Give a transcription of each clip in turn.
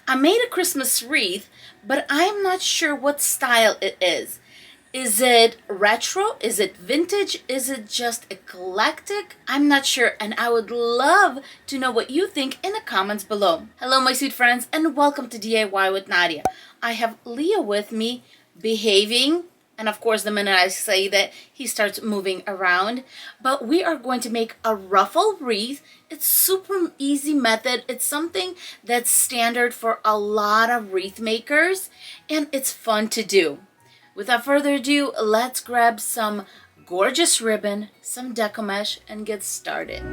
I made a Christmas wreath, but I'm not sure what style it is. Is it retro? Is it vintage? Is it just eclectic? I'm not sure, and I would love to know what you think in the comments below. Hello, my sweet friends, and welcome to DIY with Nadia. I have Leo with me, behaving, and of course the minute I say that, he starts moving around. But we are going to make a ruffle wreath. It's super easy method. It's something that's standard for a lot of wreath makers, and it's fun to do. Without further ado, let's grab some gorgeous ribbon, some Deco Mesh, and get started.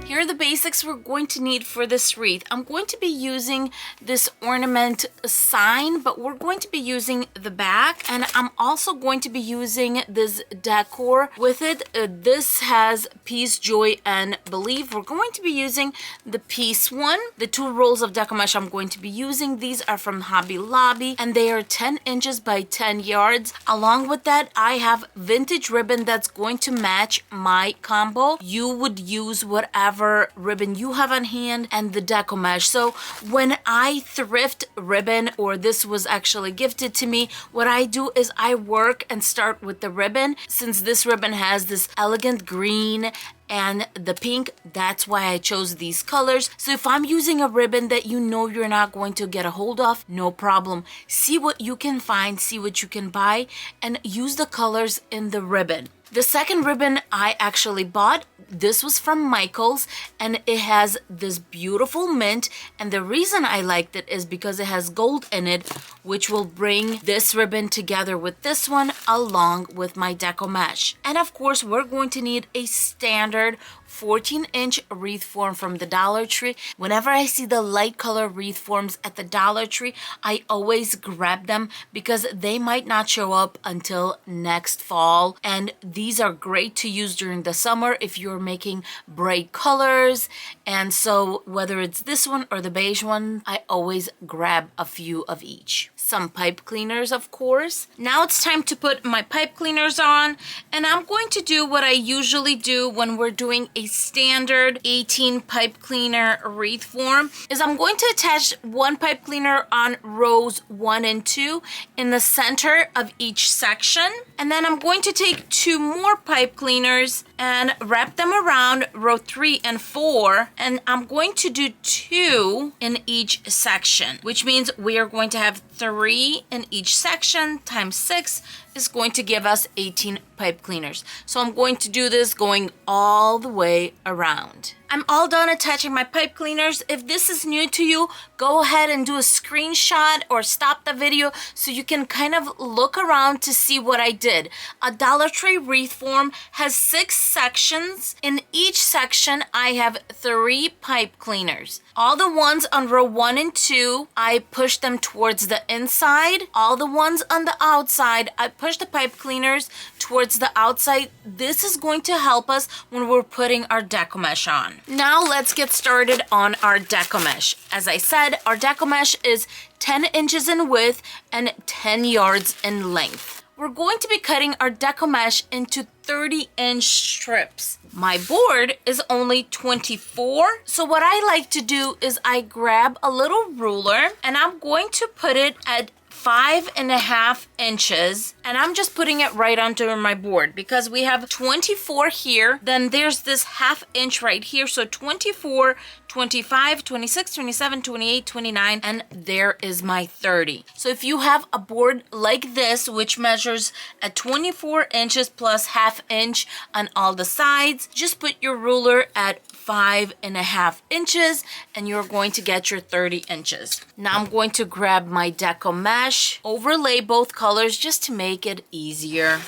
Here are the basics we're going to need for this wreath. I'm going to be using this ornament sign, but we're going to be using the back, and I'm also going to be using this decor with it. This has peace, joy, and believe. We're going to be using the peace one. The 2 rolls of Deco Mesh I'm going to be using, these are from HobbyLobby, and they are 10 inches by 10 yards. Along with that, I have vintage ribbon that's going to match my combo. You would use whatever ribbon you have on hand and the Deco Mesh. So when I thrift ribbon, or this was actually gifted to me, what I do is I work and start with the ribbon. Since this ribbon has this elegant green and the pink, that's why I chose these colors. So if I'm using a ribbon that you know you're not going to get a hold of, no problem. See what you can find, see what you can buy, and use the colors in the ribbon. The second ribbon I actually bought, this was from Michael's, and it has this beautiful mint, and the reason I liked it is because it has gold in it, which will bring this ribbon together with this one along with my Deco Mesh. And of course, we're going to need a standard 14-inch wreath form from the Dollar Tree. Whenever I see the light color wreath forms at the Dollar Tree, I always grab them because they might not show up until next fall, and these are great to use during the summer if you're making bright colors. And so whether it's this one or the beige one, I always grab a few of each. Some pipe cleaners, of course. Now it's time to put my pipe cleaners on, and I'm going to do what I usually do when we're doing a standard 18 pipe cleaner wreath form, is I'm going to attach one pipe cleaner on rows 1 and 2 in the center of each section, and then I'm going to take 2 more pipe cleaners and wrap them around row 3 and 4, and I'm going to do 2 in each section, which means we are going to have 3 in each section times 6 is going to give us 18 pipe cleaners. So I'm going to do this going all the way around. I'm all done attaching my pipe cleaners. If this is new to you, go ahead and do a screenshot or stop the video so you can kind of look around to see what I did. A Dollar Tree wreath form has 6 sections. In each section, I have 3 pipe cleaners. All the ones on row 1 and 2, I push them towards the inside. All the ones on the outside, I push the pipe cleaners towards the outside. This is going to help us when we're putting our Deco Mesh on. Now let's get started on our Deco Mesh. As I said, our Deco Mesh is 10 inches in width and 10 yards in length. We're going to be cutting our Deco Mesh into 30-inch strips. My board is only 24, so what I like to do is I grab a little ruler and I'm going to put it at 5.5 inches, and I'm just putting it right onto my board because we have 24 here, then there's this 1/2 inch right here, so 24, 25, 26, 27, 28, 29, and there is my 30. So if you have a board like this, which measures at 24 inches plus 1/2 inch on all the sides, just put your ruler at 5.5 inches and you're going to get your 30 inches. Now I'm going to grab my Deco Mesh, overlay both colors just to make it easier.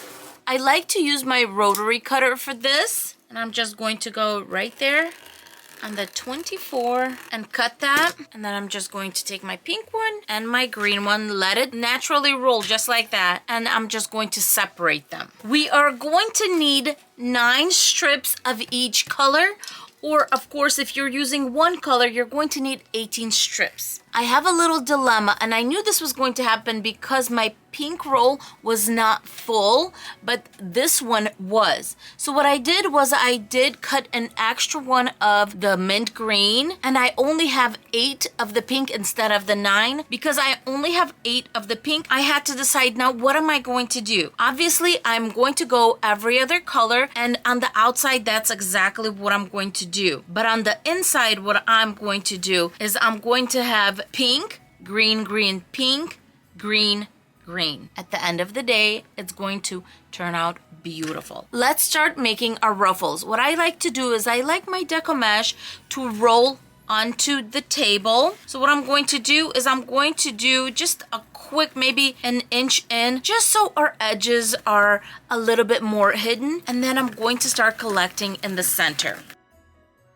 I like to use my rotary cutter for this, and I'm just going to go right there on the 24 and cut that, and then I'm just going to take my pink one and my green one, let it naturally roll just like that, and I'm just going to separate them. We are going to need 9 strips of each color, or of course if you're using one color you're going to need 18 strips. I have a little dilemma, and I knew this was going to happen because my pink roll was not full, but this one was. So what I did was I did cut an extra one of the mint green, and I only have 8 of the pink instead of the 9. Because I only have 8 of the pink, I had to decide, now what am I going to do? Obviously, I'm going to go every other color, and on the outside, that's exactly what I'm going to do. But on the inside, what I'm going to do is I'm going to have pink, green, green, pink, green, green. At the end of the day, it's going to turn out beautiful. Let's start making our ruffles. What I like to do is I like my Deco Mesh to roll onto the table. So what I'm going to do is I'm going to do just a quick, maybe an inch in, just so our edges are a little bit more hidden. And then I'm going to start collecting in the center.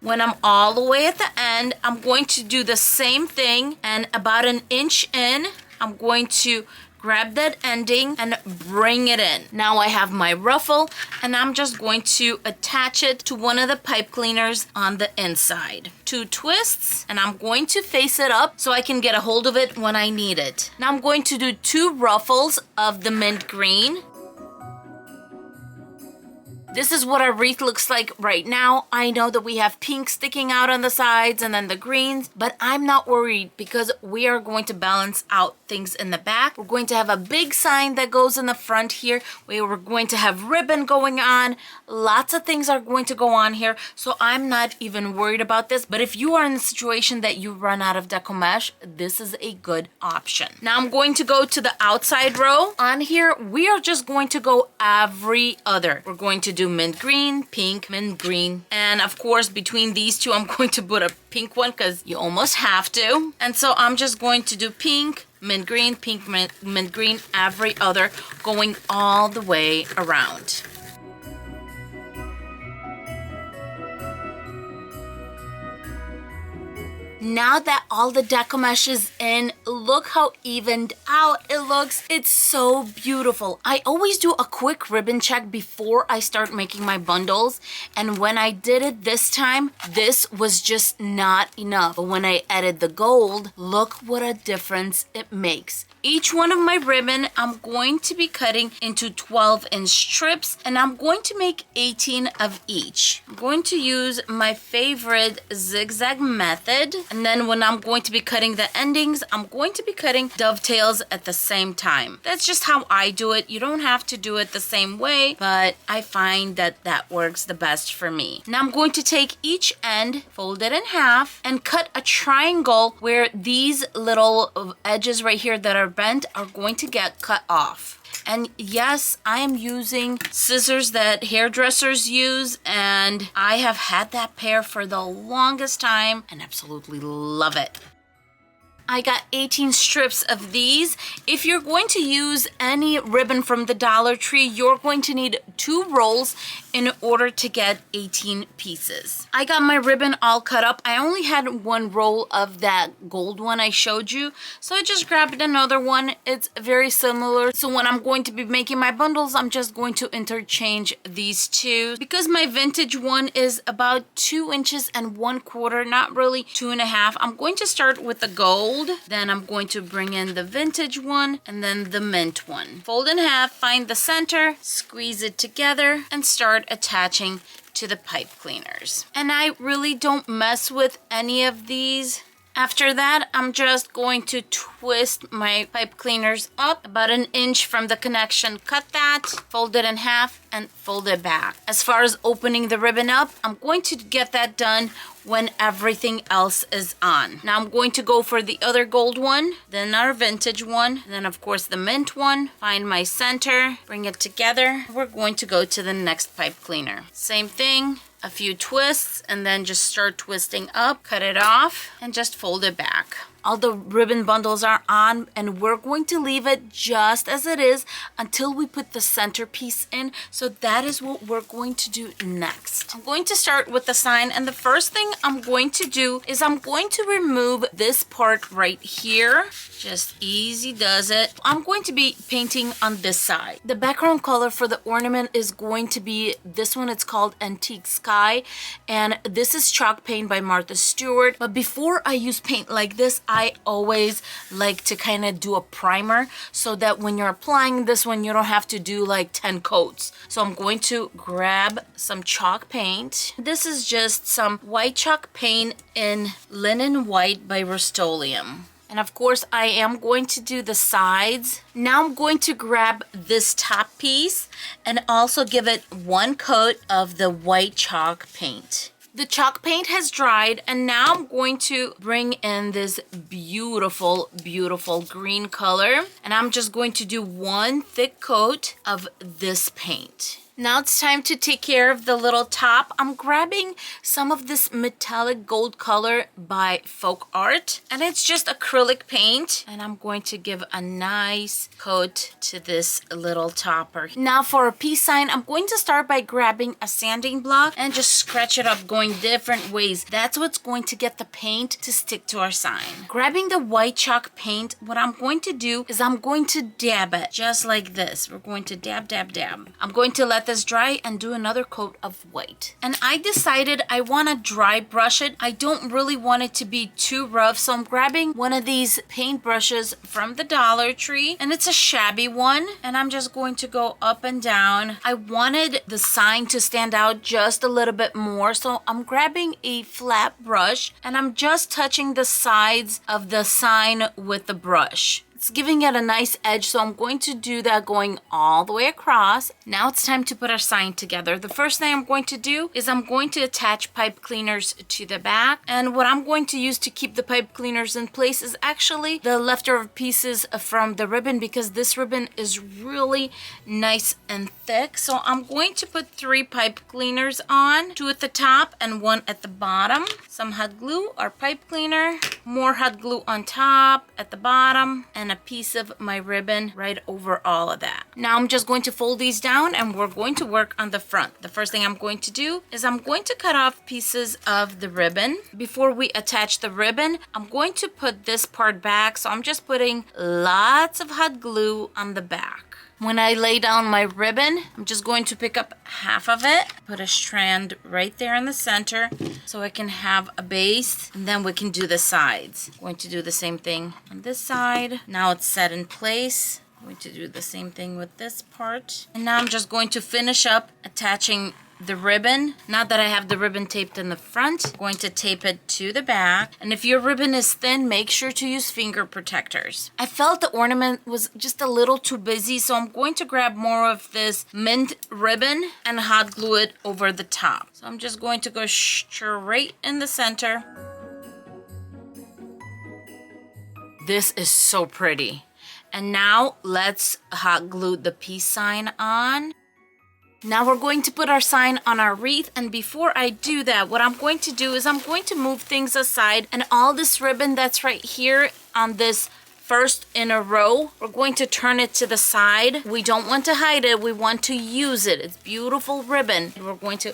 When I'm all the way at the end, I'm going to do the same thing, and about an inch in, I'm going to grab that ending and bring it in. Now I have my ruffle, and I'm just going to attach it to one of the pipe cleaners on the inside. 2 twists, and I'm going to face it up so I can get a hold of it when I need it. Now I'm going to do 2 ruffles of the mint green. This is what our wreath looks like right now. I know that we have pink sticking out on the sides and then the greens, but I'm not worried because we are going to balance out things in the back. We're going to have a big sign that goes in the front here. We're going to have ribbon going on. Lots of things are going to go on here, so I'm not even worried about this. But if you are in the situation that you run out of Deco Mesh, this is a good option. Now I'm going to go to the outside row. On here, we are just going to go every other. We're going to do mint green, pink, mint green, and of course between these two I'm going to put a pink one because you almost have to. And so I'm just going to do pink, mint green, pink, mint green, every other, going all the way around. Now that all the Deco Mesh is in, look how evened out it looks. It's so beautiful. I always do a quick ribbon check before I start making my bundles. And when I did it this time, this was just not enough. But when I added the gold, look what a difference it makes. Each one of my ribbon, I'm going to be cutting into 12-inch strips, and I'm going to make 18 of each. I'm going to use my favorite zigzag method. And then when I'm going to be cutting the endings, I'm going to be cutting dovetails at the same time. That's just how I do it. You don't have to do it the same way, but I find that that works the best for me. Now I'm going to take each end, fold it in half, and cut a triangle where these little edges right here that are bent are going to get cut off. And yes, I am using scissors that hairdressers use, and I have had that pair for the longest time and absolutely love it. I got 18 strips of these. If you're going to use any ribbon from the Dollar Tree, you're going to need 2 rolls in order to get 18 pieces. I got my ribbon all cut up. I only had 1 roll of that gold one I showed you, so I just grabbed another one. It's very similar. So when I'm going to be making my bundles, I'm just going to interchange these 2. Because my vintage one is about 2 inches and 1/4, not really 2.5, I'm going to start with the gold. Then I'm going to bring in the vintage one and then the mint one. Fold in half, find the center, squeeze it together, and start attaching to the pipe cleaners. And I really don't mess with any of these. After that, I'm just going to twist my pipe cleaners up about an inch from the connection. Cut that, fold it in half, and fold it back. As far as opening the ribbon up, I'm going to get that done when everything else is on. Now I'm going to go for the other gold one, then our vintage one, and then of course the mint one. Find my center, bring it together. We're going to go to the next pipe cleaner. Same thing, a few twists, and then just start twisting up, cut it off, and just fold it back. All the ribbon bundles are on, and we're going to leave it just as it is until we put the centerpiece in. So that is what we're going to do next. I'm going to start with the sign, and the first thing I'm going to do is I'm going to remove this part right here. Just easy does it. I'm going to be painting on this side. The background color for the ornament is going to be this one. It's called Antique Sky, and this is chalk paint by Martha Stewart. But before I use paint like this, I always like to kind of do a primer so that when you're applying this one, you don't have to do like 10 coats. So I'm going to grab some chalk paint. This is just some white chalk paint in Linen White by Rust-Oleum. And of course, I am going to do the sides. Now I'm going to grab this top piece and also give it one coat of the white chalk paint. The chalk paint has dried, and now I'm going to bring in this beautiful, beautiful green color. And I'm just going to do one thick coat of this paint. Now it's time to take care of the little top. I'm grabbing some of this metallic gold color by Folk Art, and it's just acrylic paint, and I'm going to give a nice coat to this little topper. Now for a peace sign, I'm going to start by grabbing a sanding block and just scratch it up going different ways. That's what's going to get the paint to stick to our sign. Grabbing the white chalk paint, what I'm going to do is I'm going to dab it just like this. We're going to dab, dab, dab. I'm going to let this dry and do another coat of white. And I decided I want to dry brush it. I don't really want it to be too rough, so I'm grabbing one of these paint brushes from the Dollar Tree, and it's a shabby one, and I'm just going to go up and down. I wanted the sign to stand out just a little bit more, so I'm grabbing a flat brush and I'm just touching the sides of the sign with the brush. It's giving it a nice edge, so I'm going to do that going all the way across. Now it's time to put our sign together. The first thing I'm going to do is I'm going to attach pipe cleaners to the back. And what I'm going to use to keep the pipe cleaners in place is actually the leftover pieces from the ribbon, because this ribbon is really nice and thick. So I'm going to put 3 pipe cleaners on, 2 at the top and 1 at the bottom. Some hot glue or pipe cleaner, more hot glue on top, at the bottom, and a piece of my ribbon right over all of that. Now I'm just going to fold these down and we're going to work on the front. The first thing I'm going to do is I'm going to cut off pieces of the ribbon. Before we attach the ribbon, I'm going to put this part back. So I'm just putting lots of hot glue on the back. When I lay down my ribbon, I'm just going to pick up half of it, put a strand right there in the center so I can have a base, and then we can do the sides. I'm going to do the same thing on this side. Now it's set in place. I'm going to do the same thing with this part. And now I'm just going to finish up attaching the ribbon. Now that I have the ribbon taped in the front, I'm going to tape it to the back. And if your ribbon is thin, make sure to use finger protectors. I felt the ornament was just a little too busy, so I'm going to grab more of this mint ribbon and hot glue it over the top. So I'm just going to go straight in the center. This is so pretty. And now let's hot glue the peace sign on. Now we're going to put our sign on our wreath, and before I do that, what I'm going to do is I'm going to move things aside, and all this ribbon that's right here on this first inner row, we're going to turn it to the side. We don't want to hide it, we want to use it. It's beautiful ribbon. And we're going to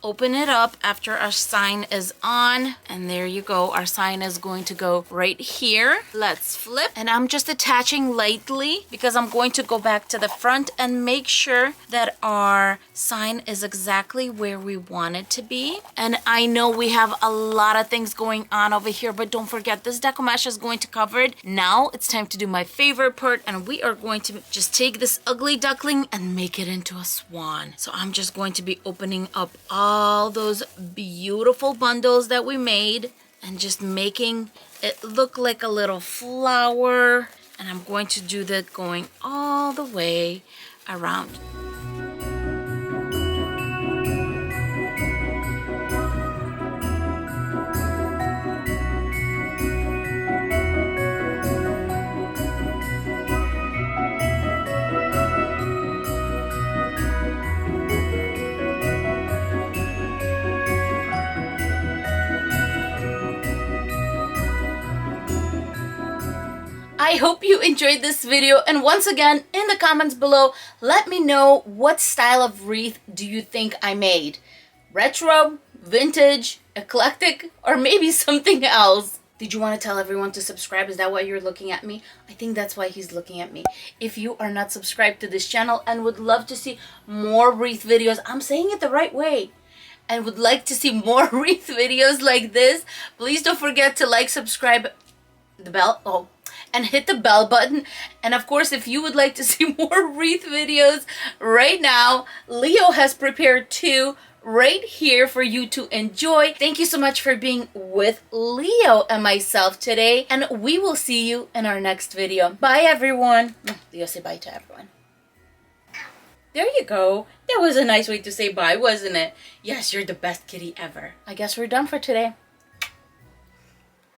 open it up after our sign is on, and there you go. Our sign is going to go right here. Let's flip, and I'm just attaching lightly because I'm going to go back to the front and make sure that our sign is exactly where we want it to be. And I know we have a lot of things going on over here, but don't forget, this Deco Mesh is going to cover it. Now it's time to do my favorite part, and we are going to just take this ugly duckling and make it into a swan. So I'm just going to be opening up all those beautiful bundles that we made and just making it look like a little flower. And I'm going to do that going all the way around. I hope you enjoyed this video, and once again, in the comments below, let me know what style of wreath do you think I made. Retro, vintage, eclectic, or maybe something else. Did you want to tell everyone to subscribe? Is that why you're looking at me? I think that's why he's looking at me. If you are not subscribed to this channel and would love to see more wreath videos, I'm saying it the right way, and would like to see more wreath videos like this, please don't forget to like, subscribe, the bell. Oh, and hit the bell button. And of course, if you would like to see more wreath videos right now, Leo has prepared 2 right here for you to enjoy. Thank you so much for being with Leo and myself today, and we will see you in our next video. Bye, everyone. Leo, say bye to everyone. There you go. That was a nice way to say bye, wasn't it? Yes, you're the best kitty ever. I guess we're done for today.